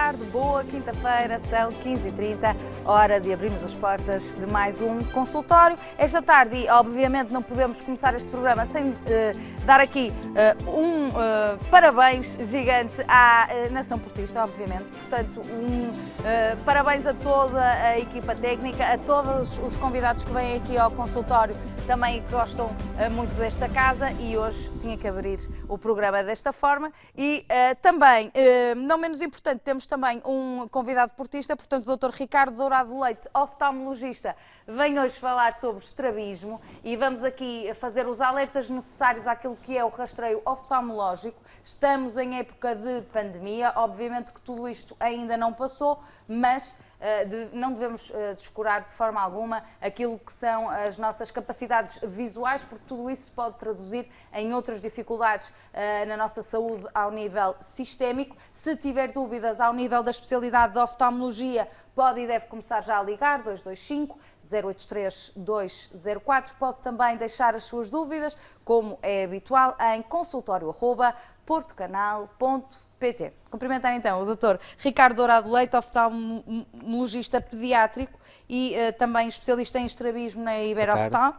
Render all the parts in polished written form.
tarde, boa quinta-feira, são 15h30, hora de abrirmos as portas de mais um consultório. Esta tarde, e obviamente não podemos começar este programa sem dar aqui parabéns gigante à Nação Portista, obviamente. Portanto, parabéns a toda a equipa técnica, a todos os convidados que vêm aqui ao consultório, também que gostam muito desta casa, e hoje tinha que abrir o programa desta forma. E também, não menos importante, temos também um convidado portista, portanto o Dr. Ricardo Dourado Leite, oftalmologista, vem hoje falar sobre estrabismo e vamos aqui fazer os alertas necessários àquilo que é o rastreio oftalmológico. Estamos em época de pandemia, obviamente que tudo isto ainda não passou, mas não devemos descurar de forma alguma aquilo que são as nossas capacidades visuais, porque tudo isso pode traduzir em outras dificuldades na nossa saúde ao nível sistémico. Se tiver dúvidas ao nível da especialidade de oftalmologia, pode e deve começar já a ligar 225 083 204. Pode também deixar as suas dúvidas, como é habitual, em consultório@portocanal.pt. Cumprimentar então o Dr. Ricardo Dourado Leite, oftalmologista pediátrico e também especialista em estrabismo na Iberoftal.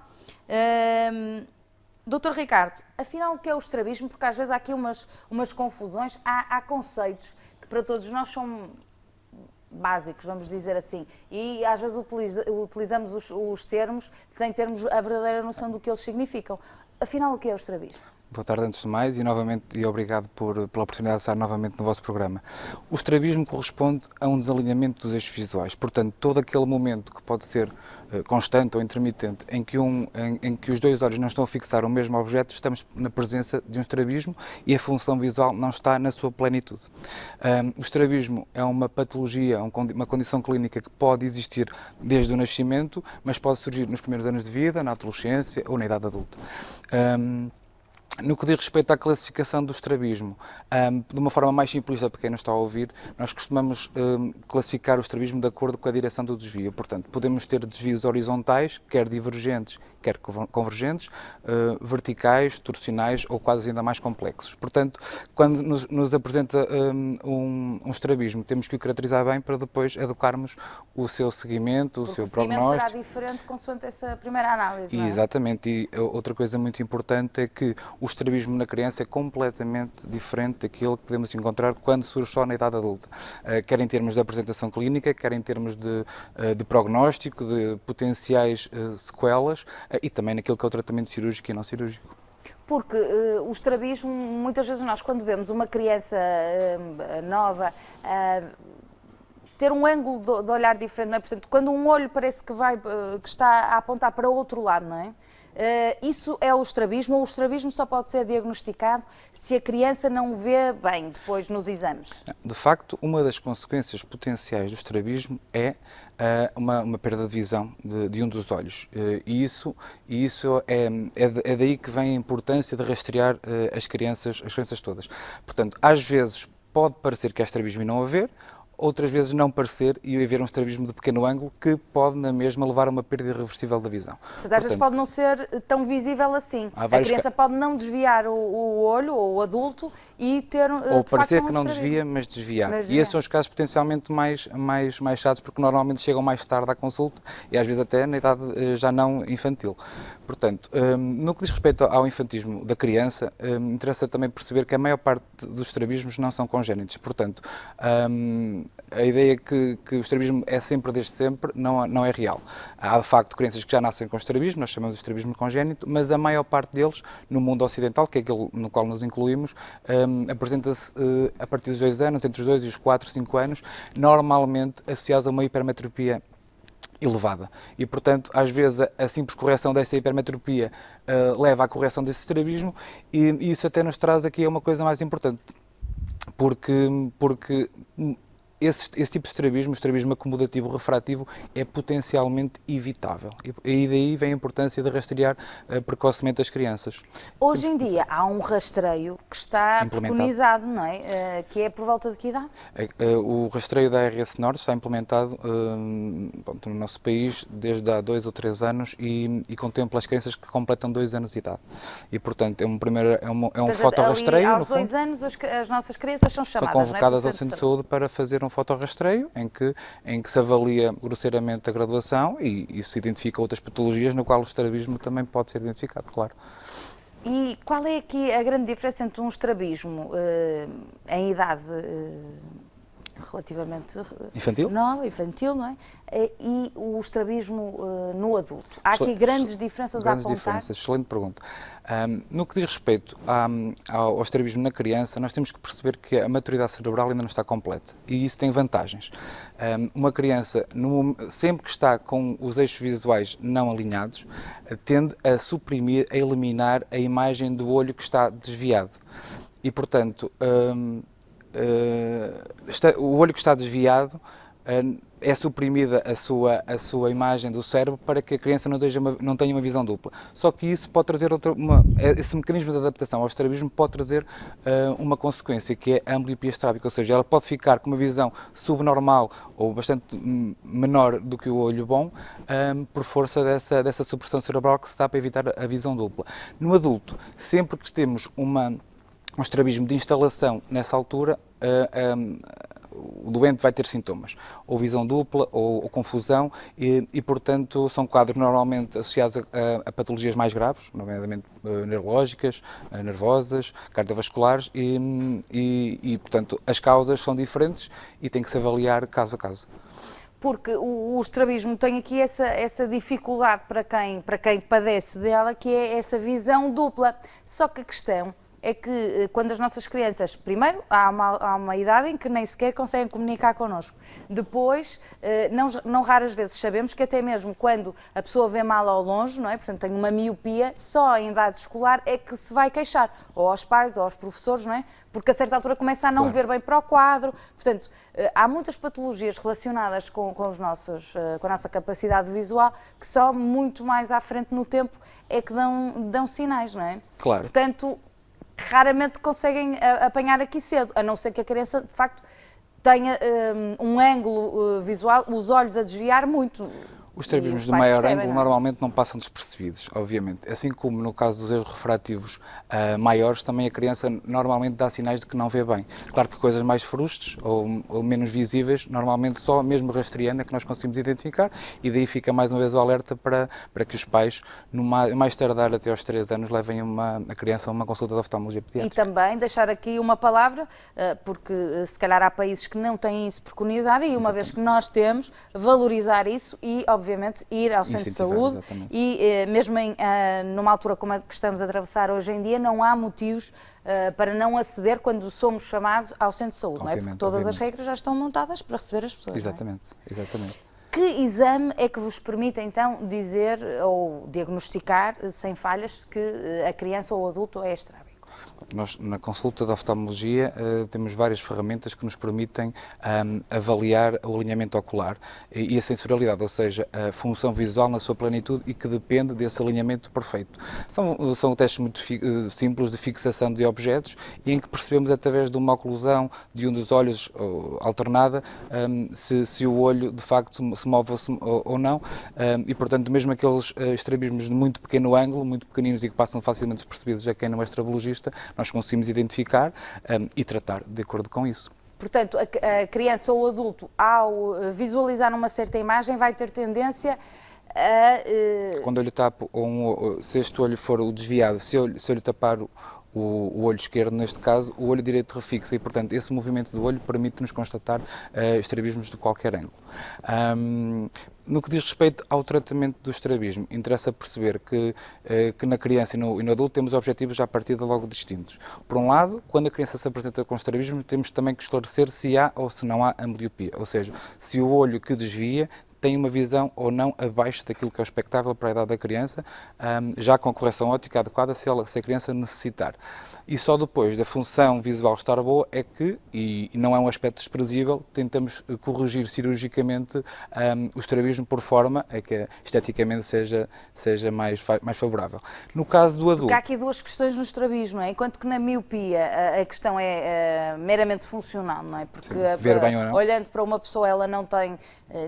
Dr. Ricardo, afinal o que é o estrabismo? Porque às vezes há aqui umas confusões, há conceitos que para todos nós são básicos, vamos dizer assim, e às vezes utilizamos os termos sem termos a verdadeira noção do que eles significam. Afinal, o que é o estrabismo? Boa tarde antes de mais e obrigado pela oportunidade de estar novamente no vosso programa. O estrabismo corresponde a um desalinhamento dos eixos visuais, portanto todo aquele momento que pode ser constante ou intermitente em que os dois olhos não estão a fixar o mesmo objeto, estamos na presença de um estrabismo e a função visual não está na sua plenitude. O estrabismo é uma patologia, uma condição clínica que pode existir desde o nascimento, mas pode surgir nos primeiros anos de vida, na adolescência ou na idade adulta. No que diz respeito à classificação do estrabismo, de uma forma mais simplista para quem não está a ouvir, nós costumamos classificar o estrabismo de acordo com a direção do desvio. Portanto, podemos ter desvios horizontais, quer divergentes, quer convergentes, verticais, torcionais ou quase ainda mais complexos. Portanto, quando nos apresenta um estrabismo, temos que o caracterizar bem para depois adequarmos o seu seguimento, o seu prognóstico. O seguimento será diferente consoante essa primeira análise, não é? Exatamente, e outra coisa muito importante é que o estrabismo na criança é completamente diferente daquilo que podemos encontrar quando surge só na idade adulta, quer em termos de apresentação clínica, quer em termos de prognóstico, de potenciais sequelas e também naquilo que é o tratamento cirúrgico e não cirúrgico. Porque o estrabismo, muitas vezes nós quando vemos uma criança nova ter um ângulo de olhar diferente, não é? Portanto, quando um olho parece que está a apontar para outro lado, não é? Isso é o estrabismo, ou o estrabismo só pode ser diagnosticado se a criança não o vê bem depois nos exames? De facto, uma das consequências potenciais do estrabismo é uma perda de visão de um dos olhos. E isso é daí que vem a importância de rastrear as crianças todas. Portanto, às vezes pode parecer que há estrabismo e não haver, outras vezes não parecer e haver um estrabismo de pequeno ângulo que pode na mesma levar a uma perda irreversível da visão. Portanto, às vezes pode não ser tão visível assim. A criança pode não desviar o olho, ou o adulto, e ter ou parecer que não desvia, mas desviar. E esses são os casos potencialmente mais chatos, porque normalmente chegam mais tarde à consulta e às vezes até na idade já não infantil. Portanto, no que diz respeito ao infantismo da criança, interessa também perceber que a maior parte dos estrabismos não são congénitos. Portanto, a ideia que o estrabismo é sempre desde sempre não é real. Há de facto crianças que já nascem com estrabismo, nós chamamos de estrabismo congénito, mas a maior parte deles, no mundo ocidental, que é aquele no qual nos incluímos, apresenta-se a partir dos 2 anos, entre os 2 e os 4, 5 anos, normalmente associados a uma hipermetropia elevada. E, portanto, às vezes a simples correção dessa hipermetropia leva à correção desse estrabismo e isso até nos traz aqui a uma coisa mais importante, porque esse tipo de estrabismo, o estrabismo acomodativo refrativo, é potencialmente evitável. E daí vem a importância de rastrear precocemente as crianças. Hoje em dia há um rastreio que está preconizado, não é? Que é por volta de que idade? O rastreio da ARS Norte está implementado no nosso país desde há 2 ou 3 anos e contempla as crianças que completam 2 anos de idade. E, portanto, é um fotorrastreio. Aos 2 anos as nossas crianças são chamadas, são convocadas não é? ao centro de saúde para fazer um fotorrastreio em que se avalia grosseiramente a graduação e se identifica outras patologias no qual o estrabismo também pode ser identificado, claro. E qual é aqui a grande diferença entre um estrabismo em idade relativamente infantil, não é? E o estrabismo no adulto? Há aqui grandes diferenças a apontar? Diferenças, excelente pergunta. No que diz respeito ao estrabismo na criança, nós temos que perceber que a maturidade cerebral ainda não está completa e isso tem vantagens. Uma criança, sempre que está com os eixos visuais não alinhados, tende a suprimir, a eliminar a imagem do olho que está desviado e, portanto, o olho que está desviado é suprimida a sua imagem do cérebro para que a criança não tenha uma visão dupla. Só que isso pode trazer esse mecanismo de adaptação ao estrabismo pode trazer uma consequência, que é a ambliopia estrábica, ou seja, ela pode ficar com uma visão subnormal ou bastante menor do que o olho bom, por força dessa supressão cerebral que se dá para evitar a visão dupla. No adulto, sempre que temos um estrabismo de instalação nessa altura, o doente vai ter sintomas, ou visão dupla ou confusão e, portanto, são quadros normalmente associados a patologias mais graves, nomeadamente neurológicas, nervosas, cardiovasculares e, portanto, as causas são diferentes e tem que se avaliar caso a caso. Porque o estrabismo tem aqui essa dificuldade para quem padece dela, que é essa visão dupla. Só que a questão é que quando as nossas crianças, primeiro, há uma idade em que nem sequer conseguem comunicar connosco. Depois, não raras vezes sabemos que até mesmo quando a pessoa vê mal ao longe, não é? Portanto, tem uma miopia, só em idade escolar é que se vai queixar, ou aos pais ou aos professores, não é? Porque a certa altura começa a não ver bem para o quadro. Portanto, há muitas patologias relacionadas com a nossa capacidade visual que só muito mais à frente no tempo é que dão sinais, não é? Claro. Portanto, raramente conseguem apanhar aqui cedo, a não ser que a criança, de facto, tenha um ângulo visual, os olhos a desviar muito. Os estrabismos de maior ângulo normalmente não passam despercebidos, obviamente. Assim como no caso dos erros refrativos maiores, também a criança normalmente dá sinais de que não vê bem. Claro que coisas mais frustres ou menos visíveis, normalmente só mesmo rastreando é que nós conseguimos identificar e daí fica mais uma vez o alerta para que os pais, no mais tardar até aos 3 anos, levem a criança a uma consulta de oftalmologia pediátrica. E também deixar aqui uma palavra, porque se calhar há países que não têm isso preconizado e uma vez que nós temos, valorizar isso e, obviamente, ir ao centro de saúde e mesmo numa altura como a que estamos a atravessar hoje em dia, não há motivos para não aceder quando somos chamados ao centro de saúde, não é? Porque todas as regras já estão montadas para receber as pessoas. Exatamente, exatamente. Que exame é que vos permite então dizer ou diagnosticar sem falhas que a criança ou o adulto é estrábico? Nós, na consulta de oftalmologia, temos várias ferramentas que nos permitem avaliar o alinhamento ocular e a sensorialidade, ou seja, a função visual na sua plenitude e que depende desse alinhamento perfeito. São testes muito simples de fixação de objetos e em que percebemos através de uma oclusão de um dos olhos alternada se o olho de facto se move ou não e, portanto, mesmo aqueles estrabismos de muito pequeno ângulo, muito pequeninos e que passam facilmente despercebidos a quem não é estrabologista, nós conseguimos identificar e tratar de acordo com isso. Portanto, a criança ou o adulto, ao visualizar uma certa imagem, vai ter tendência a... Quando eu lhe tapo, se este olho for o desviado, se eu lhe tapar o olho esquerdo, neste caso, o olho direito refixa e, portanto, esse movimento do olho permite-nos constatar estrabismos de qualquer ângulo. No que diz respeito ao tratamento do estrabismo, interessa perceber que na criança e no adulto temos objetivos à partida logo distintos. Por um lado, quando a criança se apresenta com estrabismo, temos também que esclarecer se há ou se não há ambliopia, ou seja, se o olho que desvia tem uma visão ou não abaixo daquilo que é expectável para a idade da criança, já com a correção óptica adequada se a criança necessitar. E só depois da função visual estar boa é que, e não é um aspecto desprezível, tentamos corrigir cirurgicamente o estrabismo por forma a que esteticamente seja mais favorável. No caso do adulto... Porque há aqui duas questões no estrabismo, não é? Enquanto que na miopia a questão é meramente funcional, não é? Porque ver bem ou não. Olhando para uma pessoa ela não tem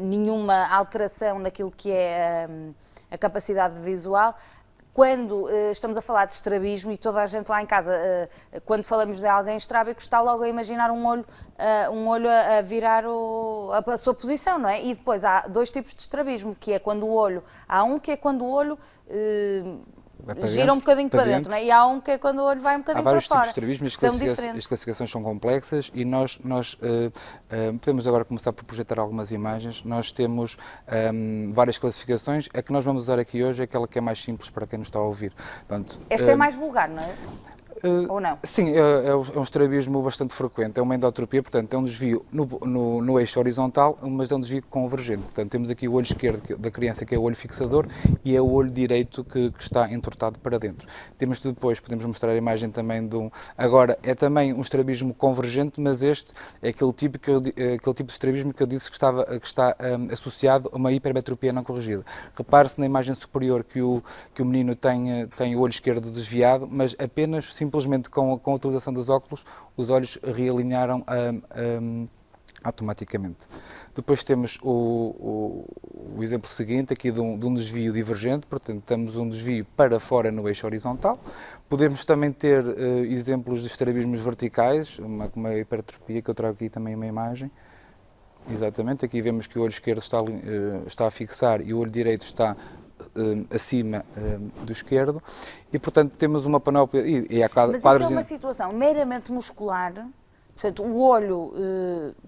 nenhuma alteração naquilo que é a capacidade visual. quando estamos a falar de estrabismo, e toda a gente lá em casa, quando falamos de alguém estrábico, está logo a imaginar um olho a virar a sua posição, não é? E depois há dois tipos de estrabismo, que é quando o olho, há um que é quando o olho gira um bocadinho para dentro, não é? E há um que é quando o olho vai um bocadinho para fora. Há vários tipos de estrabismo, as classificações são complexas e nós podemos agora começar por projetar algumas imagens. Nós temos várias classificações, a que nós vamos usar aqui hoje é aquela que é mais simples para quem nos está a ouvir. Portanto, esta é mais vulgar, não é? Ou não? Sim, é um estrabismo bastante frequente, é uma endotropia, portanto é um desvio no eixo horizontal, mas é um desvio convergente. Portanto temos aqui o olho esquerdo da criança, que é o olho fixador, e é o olho direito que está entortado para dentro. Temos depois, podemos mostrar a imagem também de agora é também um estrabismo convergente, mas este é aquele tipo de estrabismo que eu disse que está associado a uma hipermetropia não corrigida. Repare-se na imagem superior que o menino tem o olho esquerdo desviado, mas apenas simplesmente com a utilização dos óculos, os olhos realinharam automaticamente. Depois temos o exemplo seguinte, aqui de um desvio divergente, portanto temos um desvio para fora no eixo horizontal. Podemos também ter exemplos de estrabismos verticais, uma hipertropia que eu trago aqui também uma imagem. Exatamente, aqui vemos que o olho esquerdo está a fixar e o olho direito está acima do esquerdo e, portanto, temos uma panóplia... Mas isto é uma situação meramente muscular, portanto, o olho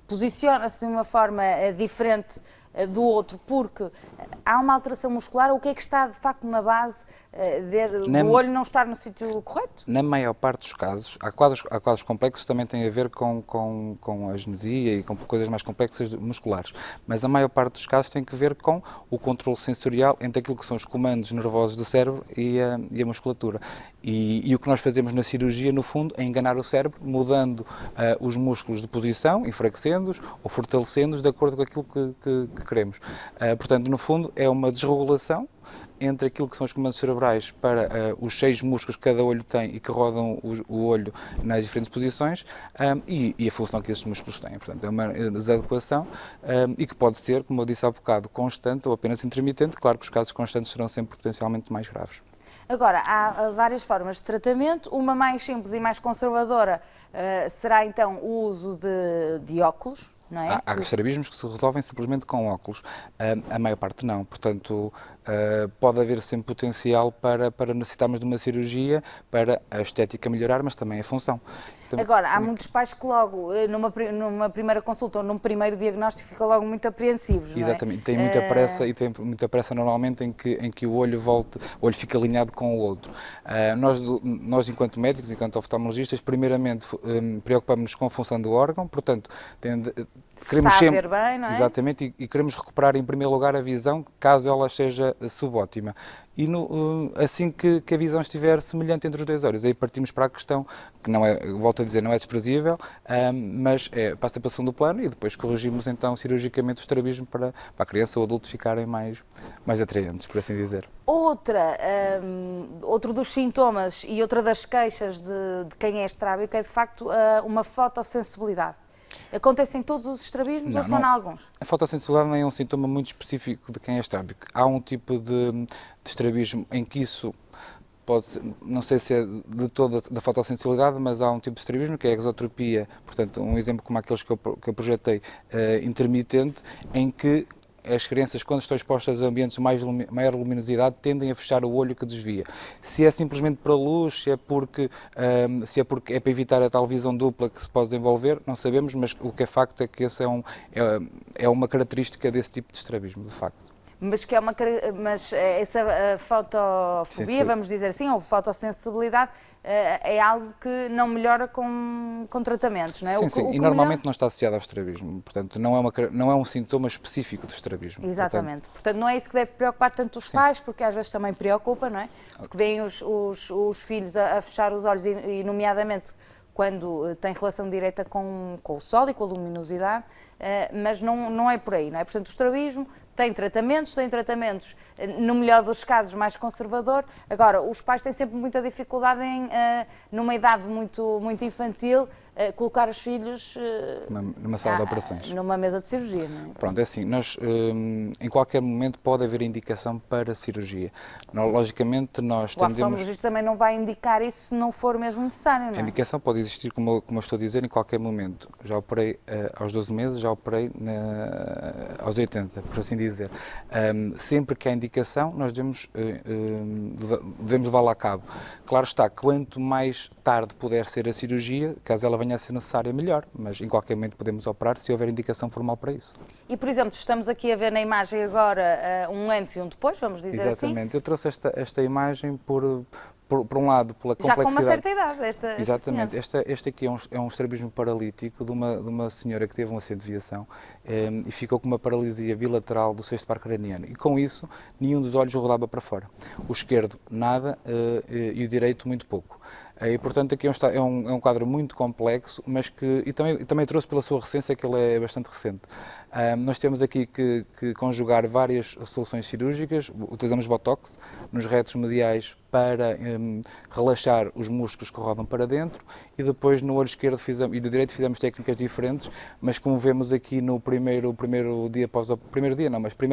posiciona-se de uma forma diferente do outro porque há uma alteração muscular, ou o que é que está, de facto, na base do olho não estar no sítio correto? Na maior parte dos casos, há quadros complexos que também têm a ver com a genesia e com coisas mais complexas musculares, mas a maior parte dos casos tem que ver com o controle sensorial entre aquilo que são os comandos nervosos do cérebro e a musculatura. E o que nós fazemos na cirurgia, no fundo, é enganar o cérebro, mudando os músculos de posição, enfraquecendo-os ou fortalecendo-os de acordo com aquilo que queremos. Portanto, no fundo, é uma desregulação entre aquilo que são os comandos cerebrais para os 6 músculos que cada olho tem e que rodam o olho nas diferentes posições e a função que esses músculos têm. Portanto, é uma desadequação e que pode ser, como eu disse há bocado, constante ou apenas intermitente. Claro que os casos constantes serão sempre potencialmente mais graves. Agora, há várias formas de tratamento. Uma mais simples e mais conservadora será então o uso de óculos. Não é? Há estrabismos que se resolvem simplesmente com óculos, a maior parte não, portanto pode haver sempre potencial para necessitarmos de uma cirurgia para a estética melhorar, mas também a função. Agora, há muitos pais que logo, numa primeira consulta ou num primeiro diagnóstico, ficam logo muito apreensivos, não é? Exatamente, tem muita pressa e tem muita pressa normalmente em que o olho fica alinhado com o outro. Nós enquanto médicos, enquanto oftalmologistas, primeiramente preocupamos-nos com a função do órgão, portanto, queremos está a ver bem, não é? Exatamente, e queremos recuperar em primeiro lugar a visão, caso ela seja subótima. E assim que a visão estiver semelhante entre os dois olhos, aí partimos para a questão, que não é, volto a dizer, não é desprezível, mas passa para o segundo plano e depois corrigimos então cirurgicamente o estrabismo para a criança ou o adulto ficarem mais atraentes, por assim dizer. Outro dos sintomas e outra das queixas de quem é estrábico é de facto uma fotossensibilidade. Acontece em todos os estrabismos ou só em alguns? A fotossensibilidade não é um sintoma muito específico de quem é estrábico. Há um tipo de estrabismo em que isso pode ser, não sei se é de toda da fotossensibilidade, mas há um tipo de estrabismo que é a exotropia, portanto um exemplo como aqueles que eu projetei, intermitente, em que as crianças, quando estão expostas a ambientes de maior luminosidade, tendem a fechar o olho que desvia. Se é simplesmente para a luz, se é porque é para evitar a tal visão dupla que se pode desenvolver, não sabemos, mas o que é facto é que essa é uma característica desse tipo de estrabismo, de facto. Mas essa fotofobia, vamos dizer assim, ou fotossensibilidade, é algo que não melhora com tratamentos, não é? Sim, e normalmente não está associado ao estrabismo, portanto não é um sintoma específico do estrabismo. Exatamente, portanto não é isso que deve preocupar tanto os pais, porque às vezes também preocupa, não é? Porque veem os filhos a fechar os olhos e nomeadamente quando tem relação direta com o sol e com a luminosidade, mas não é por aí, não é? Portanto, o estrabismo tem tratamentos, no melhor dos casos, mais conservador. Agora, os pais têm sempre muita dificuldade numa idade muito, muito infantil, colocar os filhos numa sala de operações. Numa mesa de cirurgia, não é? Pronto, é assim, nós em qualquer momento pode haver indicação para cirurgia. Logicamente nós O tendemos... oftalmologista também não vai indicar isso se não for mesmo necessário, não é? A indicação pode existir, como eu estou a dizer, em qualquer momento. Já operei aos 12 meses, já operei aos 80, por assim dizer. Sempre que há indicação, nós devemos levá-la a cabo. Claro está, quanto mais tarde puder ser a cirurgia, caso ela venha a ser necessária, melhor, mas em qualquer momento podemos operar se houver indicação formal para isso. E, por exemplo, estamos aqui a ver na imagem agora um antes e um depois, vamos dizer assim. Exatamente, eu trouxe esta imagem por um lado, pela complexidade. Já com uma certa idade, esta Exatamente. Este aqui é um estrabismo paralítico de uma senhora que teve um acidente de viação e ficou com uma paralisia bilateral do sexto par craniano. E com isso, nenhum dos olhos rodava para fora. O esquerdo, nada, e o direito, muito pouco. E, portanto, aqui é um quadro muito complexo, mas que e também trouxe pela sua recência, que ele é bastante recente. Nós temos aqui que conjugar várias soluções cirúrgicas. Utilizamos Botox nos retos mediais para relaxar os músculos que rodam para dentro, e depois no olho esquerdo e no direito fizemos técnicas diferentes, mas como vemos aqui no primeira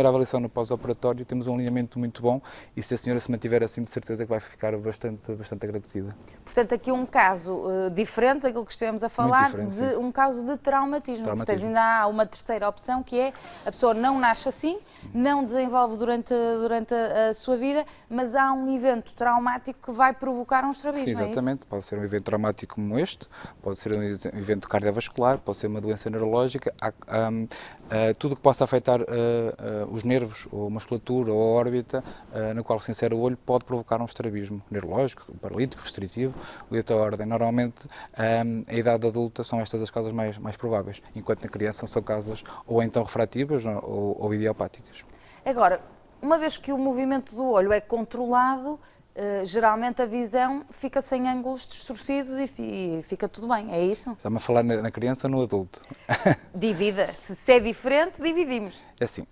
avaliação no pós-operatório, temos um alinhamento muito bom, e se a senhora se mantiver assim, de certeza que vai ficar bastante agradecida. Portanto, aqui um caso diferente daquilo que estivemos a falar, um caso de traumatismo. Portanto, ainda há uma terceira opção, que é a pessoa não nasce assim, não desenvolve durante a sua vida, mas há um evento traumático que vai provocar um estrabismo. Sim, exatamente. Pode ser um evento traumático como este, pode ser um evento cardiovascular, pode ser uma doença neurológica, tudo que possa afetar os nervos, ou a musculatura, ou a órbita, na qual se insere o olho, pode provocar um estrabismo neurológico, paralítico, restritivo, de outra ordem. Normalmente, a idade adulta são estas as causas mais prováveis, enquanto na criança são causas ou então refrativas ou idiopáticas. Agora, uma vez que o movimento do olho é controlado, geralmente a visão fica sem ângulos distorcidos e fica tudo bem, é isso? Está-me a falar na criança ou no adulto? Divida. Se é diferente, dividimos. É assim,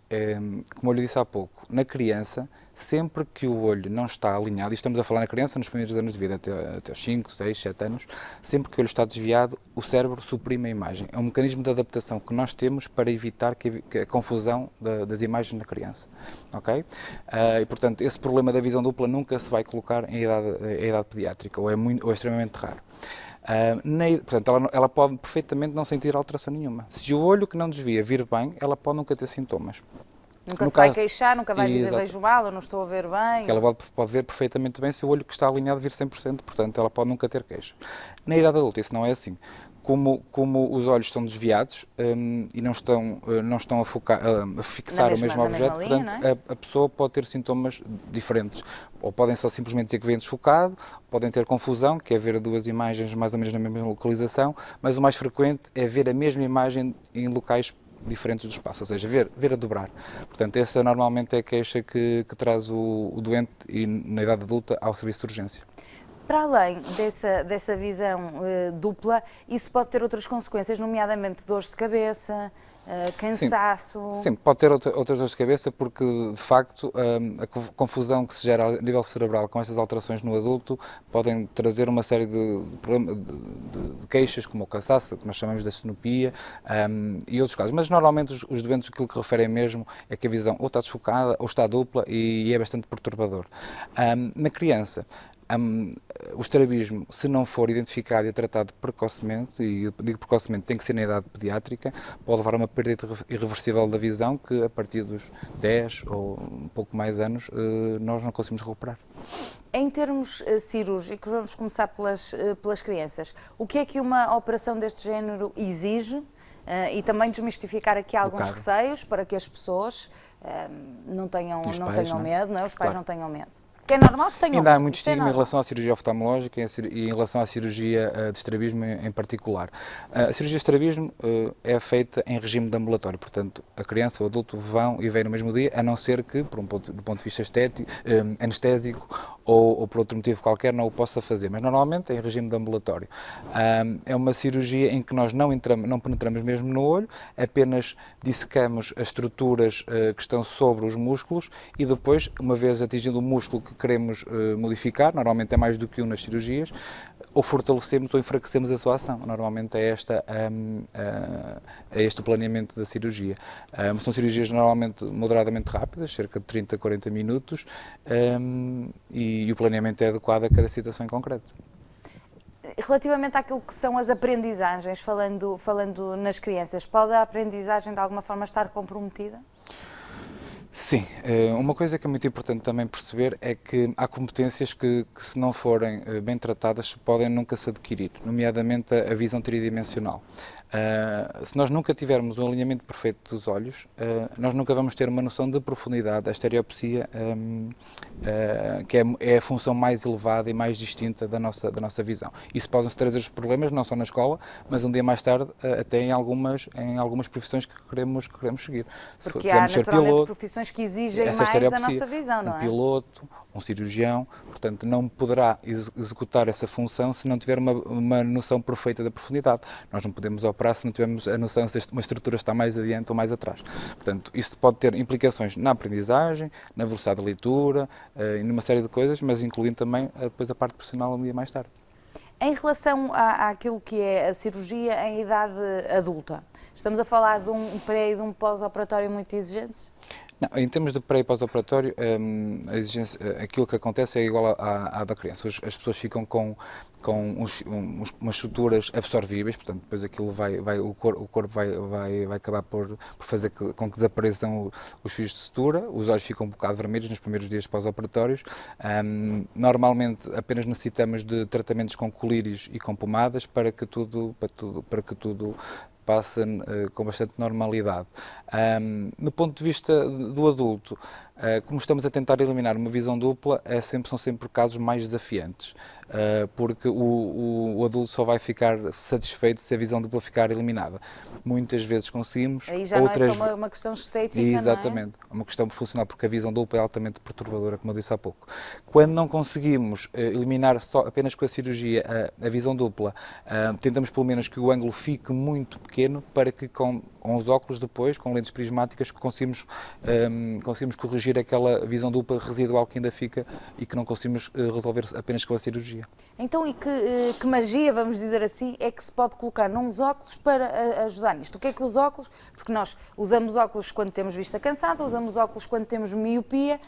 como eu lhe disse há pouco, na criança, sempre que o olho não está alinhado, e estamos a falar na criança nos primeiros anos de vida, até aos 5, 6, 7 anos, sempre que o olho está desviado, o cérebro suprime a imagem. É um mecanismo de adaptação que nós temos para evitar que a confusão das imagens na criança. Ok? E, portanto, esse problema da visão dupla nunca se vai colocar em idade pediátrica, ou é extremamente raro. Portanto, ela pode perfeitamente não sentir alteração nenhuma. Se o olho que não desvia vir bem, ela pode nunca ter sintomas. Nunca se vai queixar, nunca vai dizer vejo mal, eu não estou a ver bem. Ela pode ver perfeitamente bem se o olho que está alinhado vir 100%, portanto ela pode nunca ter queixa. Na idade adulta isso não é assim. Como os olhos estão desviados e não estão a fixar o mesmo objeto, linha, portanto a pessoa pode ter sintomas diferentes. Ou podem só simplesmente dizer que vem desfocado, podem ter confusão, que é ver duas imagens mais ou menos na mesma localização, mas o mais frequente é ver a mesma imagem em locais diferentes do espaço, ou seja, ver a dobrar. Portanto, essa normalmente é a queixa que traz o doente, e na idade adulta, ao serviço de urgência. Para além dessa visão dupla, isso pode ter outras consequências, nomeadamente dores de cabeça, cansaço... Sim, pode ter outras dores de cabeça, porque, de facto, a confusão que se gera a nível cerebral com estas alterações no adulto podem trazer uma série de queixas, como o cansaço, que nós chamamos de astenopia, e outros casos. Mas, normalmente, os doentes, aquilo que referem mesmo é que a visão ou está desfocada ou está dupla, e é bastante perturbador. Na criança, o estrabismo, se não for identificado e tratado precocemente, e eu digo precocemente, tem que ser na idade pediátrica, pode levar a uma perda irreversível da visão, que a partir dos 10 ou um pouco mais anos nós não conseguimos recuperar. Em termos cirúrgicos, vamos começar pelas crianças. O que é que uma operação deste género exige? E também desmistificar aqui alguns receios para que as pessoas não tenham medo, não é? Os pais não tenham medo. Que é normal que tenham. Ainda há muito estigma em relação à cirurgia oftalmológica e em relação à cirurgia de estrabismo em particular. A cirurgia de estrabismo é feita em regime de ambulatório, portanto, a criança ou o adulto vão e vêm no mesmo dia, a não ser que, do ponto de vista estético, anestésico ou por outro motivo qualquer, não o possa fazer, mas normalmente é em regime de ambulatório. É uma cirurgia em que nós não penetramos mesmo no olho, apenas dissecamos as estruturas que estão sobre os músculos, e depois, uma vez atingindo o músculo que queremos modificar, normalmente é mais do que um nas cirurgias, ou fortalecemos ou enfraquecemos a sua ação. Normalmente é este o planeamento da cirurgia. São cirurgias normalmente moderadamente rápidas, cerca de 30 a 40 minutos, e o planeamento é adequado a cada situação em concreto. Relativamente àquilo que são as aprendizagens, falando nas crianças, pode a aprendizagem de alguma forma estar comprometida? Sim, uma coisa que é muito importante também perceber é que há competências que se não forem bem tratadas, podem nunca se adquirir, nomeadamente a visão tridimensional. Se nós nunca tivermos um alinhamento perfeito dos olhos, nós nunca vamos ter uma noção de profundidade. A estereopsia, que é a função mais elevada e mais distinta da nossa visão. Isso pode nos trazer os problemas, não só na escola, mas um dia mais tarde até em algumas profissões que queremos seguir. Porque há naturalmente profissões que exigem mais da nossa visão, não é? Um piloto, um cirurgião, portanto, não poderá executar essa função se não tiver uma noção perfeita da profundidade. Nós não podemos operar se não tivermos a noção se uma estrutura está mais adiante ou mais atrás. Portanto, isso pode ter implicações na aprendizagem, na velocidade de leitura, e numa série de coisas, mas incluindo também depois a parte profissional um dia mais tarde. Em relação àquilo que é a cirurgia em idade adulta, estamos a falar de um pré e de um pós-operatório muito exigentes? Não, em termos de pré e pós-operatório, aquilo que acontece é igual à da criança. As pessoas ficam com umas suturas absorvíveis, portanto, depois aquilo o corpo vai acabar por fazer com que desapareçam os fios de sutura, os olhos ficam um bocado vermelhos nos primeiros dias pós-operatórios. Normalmente apenas necessitamos de tratamentos com colírios e com pomadas para que tudo passa com bastante normalidade. No ponto de vista do adulto, como estamos a tentar eliminar uma visão dupla, são sempre casos mais desafiantes, porque o adulto só vai ficar satisfeito se a visão dupla ficar eliminada. Muitas vezes conseguimos. Aí já outras... não é só uma questão estética, Exatamente, não é? Uma questão funcional, porque a visão dupla é altamente perturbadora, como eu disse há pouco. Quando não conseguimos eliminar apenas com a cirurgia a visão dupla, tentamos pelo menos que o ângulo fique muito pequeno para que com os óculos depois, com lentes prismáticas, conseguimos corrigir aquela visão dupla residual que ainda fica e que não conseguimos resolver apenas com a cirurgia. Então, e que magia, vamos dizer assim, é que se pode colocar nos óculos para ajudar nisto? O que é que os óculos, porque nós usamos óculos quando temos vista cansada, usamos óculos quando temos miopia,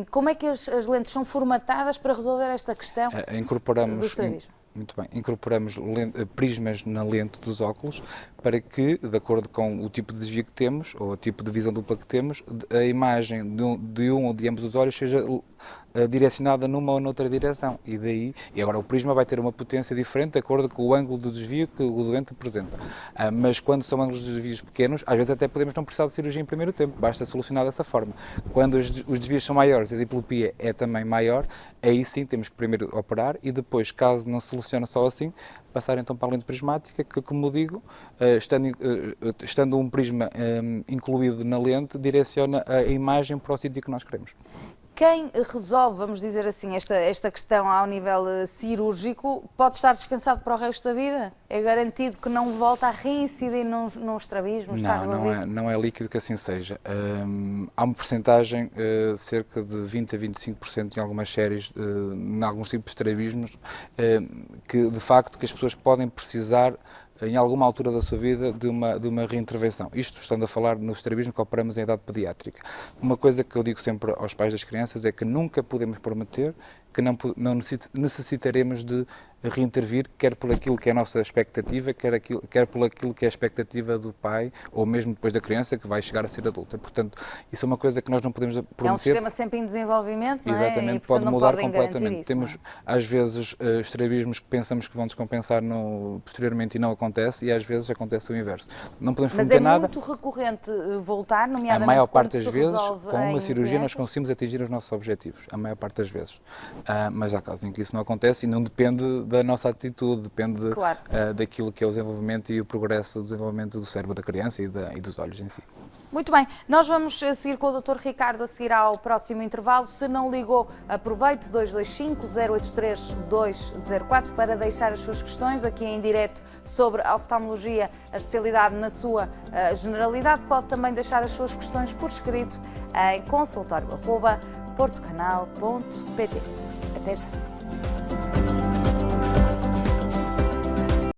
como é que as lentes são formatadas para resolver esta questão do estrabismo? Muito bem. Incorporamos prismas na lente dos óculos para que, de acordo com o tipo de desvio que temos, ou o tipo de visão dupla que temos, a imagem de um ou de ambos os olhos seja direcionada numa ou noutra direção. E agora o prisma vai ter uma potência diferente de acordo com o ângulo de desvio que o doente apresenta. Mas quando são ângulos de desvios pequenos, às vezes até podemos não precisar de cirurgia em primeiro tempo, basta solucionar dessa forma. Quando os desvios são maiores e a diplopia é também maior, aí sim temos que primeiro operar e depois, caso não se solucione só assim, passar então para a lente prismática, que, como digo, estando um prisma incluído na lente, direciona a imagem para o sítio que nós queremos. Quem resolve, vamos dizer assim, esta questão ao nível cirúrgico, pode estar descansado para o resto da vida? É garantido que não volta a reincidir num estrabismo? Não é líquido que assim seja. Há uma percentagem, cerca de 20 a 25% em algumas séries, em alguns tipos de estrabismos, que de facto que as pessoas podem precisar em alguma altura da sua vida de uma reintervenção. Isto estando a falar no estrabismo que operamos em idade pediátrica. Uma coisa que eu digo sempre aos pais das crianças é que nunca podemos prometer que não necessitaremos de reintervir, quer por aquilo que é a nossa expectativa, quer por aquilo que é a expectativa do pai, ou mesmo depois da criança que vai chegar a ser adulta. Portanto, isso é uma coisa que nós não podemos prometer. É um sistema sempre em desenvolvimento, não é? Exatamente, E, portanto, pode mudar não completamente. Isso, Temos, às vezes, estrabismos que pensamos que vão descompensar posteriormente e não acontece, e às vezes acontece o inverso. Não podemos prometer nada. Mas é muito recorrente voltar, nomeadamente a maior parte das vezes, com uma cirurgia, crianças? nós conseguimos atingir os nossos objetivos. A maior parte das vezes. Mas há casos em que isso não acontece e não depende da nossa atitude, depende claro. Daquilo que é o desenvolvimento e o progresso do desenvolvimento do cérebro da criança e dos olhos em si. Muito bem, nós vamos seguir com o Dr. Ricardo a seguir ao próximo intervalo. Se não ligou, aproveite 225-083-204 para deixar as suas questões aqui em direto sobre a oftalmologia, a especialidade na sua generalidade. Pode também deixar as suas questões por escrito em consultório@portocanal.pt. Até já.